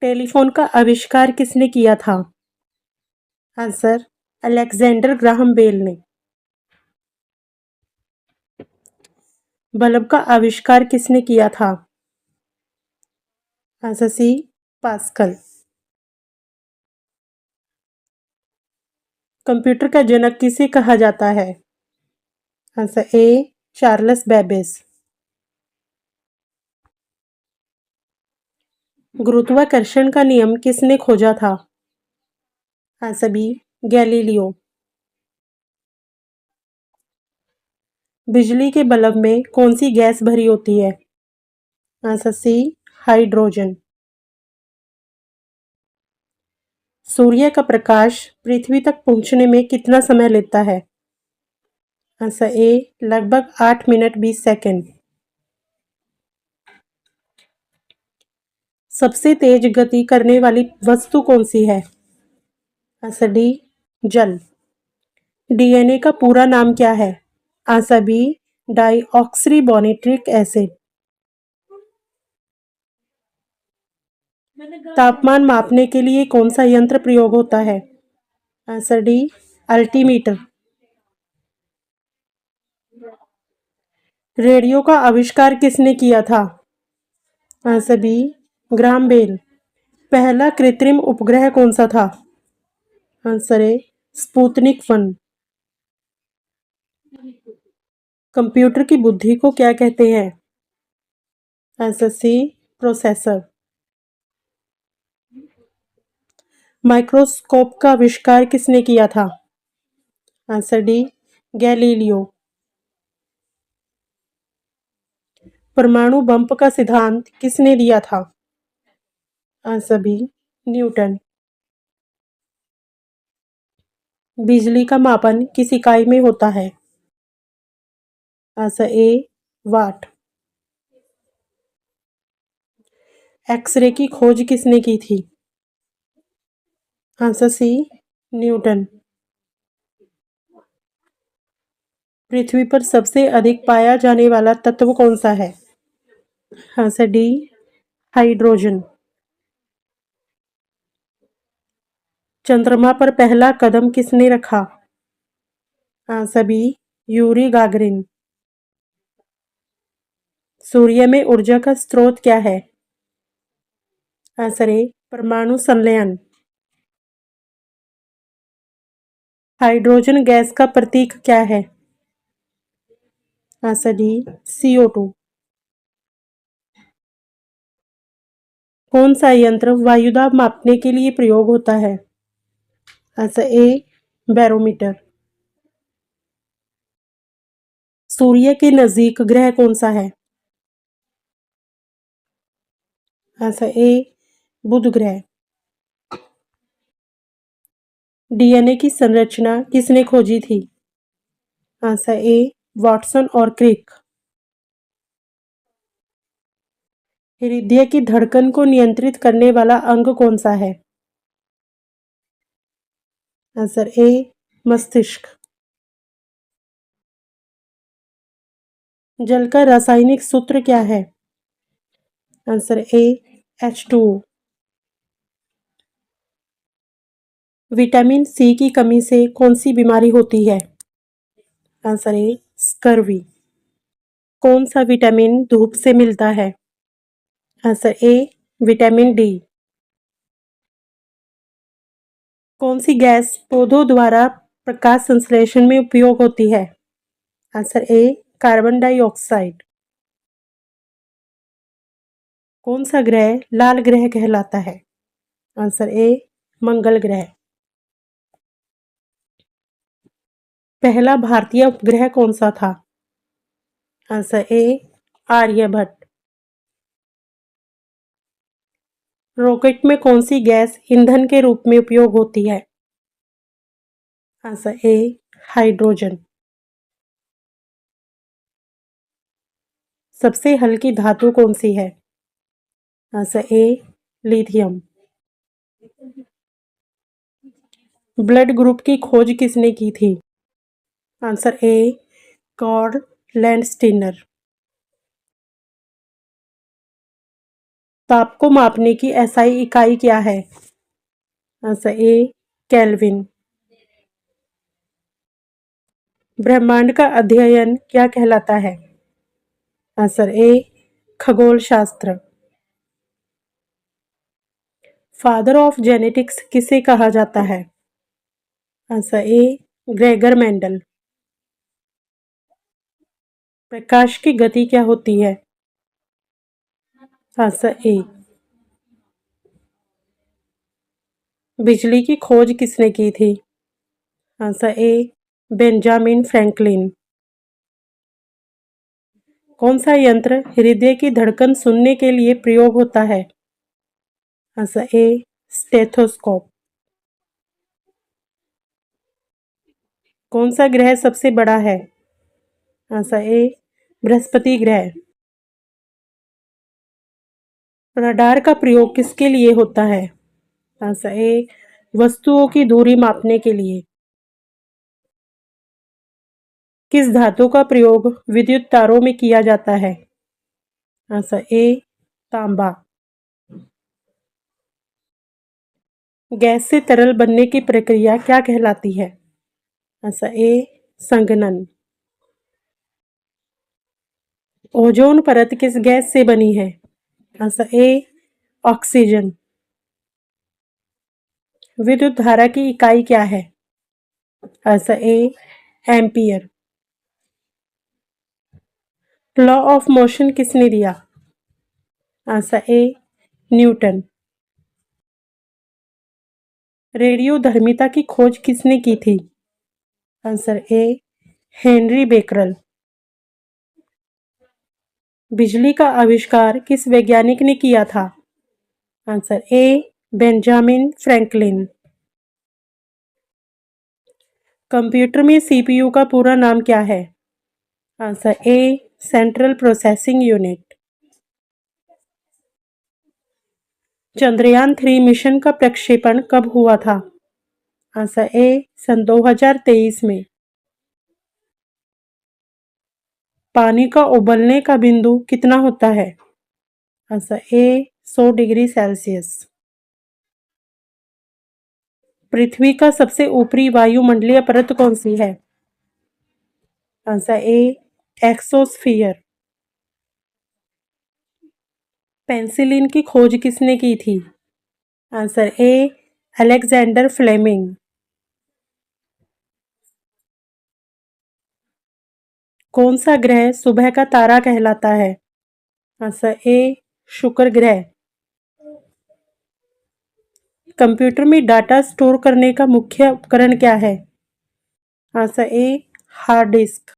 Telephone का आविष्कार किसने किया था? आंसर अलेक्जेंडर ग्राहम बेल ने। बल्ब का आविष्कार किसने किया था? Answer C pascal. कंप्यूटर का जनक किसे कहा जाता है? Answer A Charles Babbage. गुरुत्वाकर्षण का नियम किसने खोजा था? Answer B Galileo. बिजली के बल्ब में कौन सी गैस भरी होती है? Answer C hydrogen. सूर्य का प्रकाश पृथ्वी तक पहुंचने में कितना समय लेता है? आंसर ए लगभग 8 मिनट 20 सेकंड। सबसे तेज गति करने वाली वस्तु कौन सी है? आंसर डी जल। डीएनए का पूरा नाम क्या है? Answer B deoxyribonucleic acid. तापमान मापने के लिए कौन सा यंत्र प्रयोग होता है? Answer D altimeter. रेडियो का आविष्कार किसने किया था? Answer B Graham Bell. पहला कृत्रिम उपग्रह कौन सा था? Answer A Sputnik 1। कंप्यूटर की बुद्धि को क्या कहते हैं? Answer C processor. माइक्रोस्कोप का आविष्कार किसने किया था? Answer D Galileo. परमाणु बम का सिद्धांत किसने दिया था? Answer B Newton. बिजली का मापन किस इकाई में होता है? आंसर ए वाट। एक्सरे की खोज किसने की थी? Answer C Newton. पृथ्वी पर सबसे अधिक पाया जाने वाला तत्व कौन सा है? Answer D hydrogen. चंद्रमा पर पहला कदम किसने रखा? Answer B Yuri Gagarin. सूर्य में ऊर्जा का स्रोत क्या है? आंसर ए परमाणु संलयन। हाइड्रोजन गैस का प्रतीक क्या है? Answer D CO2। कौन सा यंत्र वायुदाब मापने के लिए प्रयोग होता है? आंसर ए बैरोमीटर। सूर्य के नजदीक ग्रह कौन सा है? आंसर ए बुध ग्रह। डीएनए की संरचना किसने खोजी थी? आंसर ए वाटसन और क्रिक। हृदय की धड़कन को नियंत्रित करने वाला अंग कौन सा है? आंसर ए मस्तिष्क। जल का रासायनिक सूत्र क्या है? आंसर ए H2O। विटामिन सी की कमी से कौन सी बीमारी होती है? आंसर ए स्कर्वी। कौन सा विटामिन धूप से मिलता है? Answer A vitamin D. कौन सी गैस पौधों द्वारा प्रकाश संश्लेषण में उपयोग होती है? आंसर ए कार्बन डाइऑक्साइड। कौन सा ग्रह लाल ग्रह कहलाता है? आंसर ए मंगल ग्रह। पहला भारतीय उपग्रह कौन सा था? Answer A Aryabhata. रॉकेट में कौन सी गैस ईंधन के रूप में उपयोग होती है? Answer A hydrogen. सबसे हल्की धातु कौन सी है? Answer A lithium. Blood group की खोज किसने की थी? Answer A Karl Landsteiner. ताप को मापने की एसआई इकाई क्या है? Answer A kelvin. ब्रह्मांड का अध्ययन क्या कहलाता है? आंसर ए खगोल शास्त्र। फादर ऑफ जेनेटिक्स किसे कहा जाता है? Answer A Gregor Mendel. प्रकाश की गति क्या होती है? Answer A. बिजली की खोज किसने की थी? Answer A Benjamin Franklin. कौन सा यंत्र हृदय की धड़कन सुनने के लिए प्रयोग होता है? आंसर ए स्टेथोस्कोप। कौन सा ग्रह सबसे बड़ा है? आंसर ए बृहस्पति ग्रह। रडार का प्रयोग किसके लिए होता है? आंसर ए वस्तुओं की दूरी मापने के लिए। किस धातु का प्रयोग विद्युत तारों में किया जाता है? आंसर ए तांबा। गैस से तरल बनने की प्रक्रिया क्या कहलाती है? आंसर ए संघनन। ओजोन परत किस गैस से बनी है? Answer A oxygen. विद्युत धारा की इकाई क्या है? Answer A ampere. Law of motion किसने दिया? Answer A Newton. रेडियोधर्मिता की खोज किसने की थी? Answer A Henry Becquerel. बिजली का आविष्कार किस वैज्ञानिक ने किया था? Answer A Benjamin Franklin. Computer में सीपीयू का पूरा नाम क्या है? आंसर ए central processing unit. Chandrayaan-3 mission का प्रक्षेपण कब हुआ था? आंसर ए सन 2023 में। पानी का उबलने का बिंदु कितना होता है? Answer A 100 degree Celsius. पृथ्वी का सबसे ऊपरी वायुमंडलीय परत कौन सी है? आंसर ए एक्सोस्फियर। पेंसिलिन की खोज किसने की थी? Answer A Alexander Fleming. कौन सा ग्रह सुबह का तारा कहलाता है? आंसर ए शुक्र ग्रह। कंप्यूटर में डाटा स्टोर करने का मुख्य उपकरण क्या है? Answer a hard disk.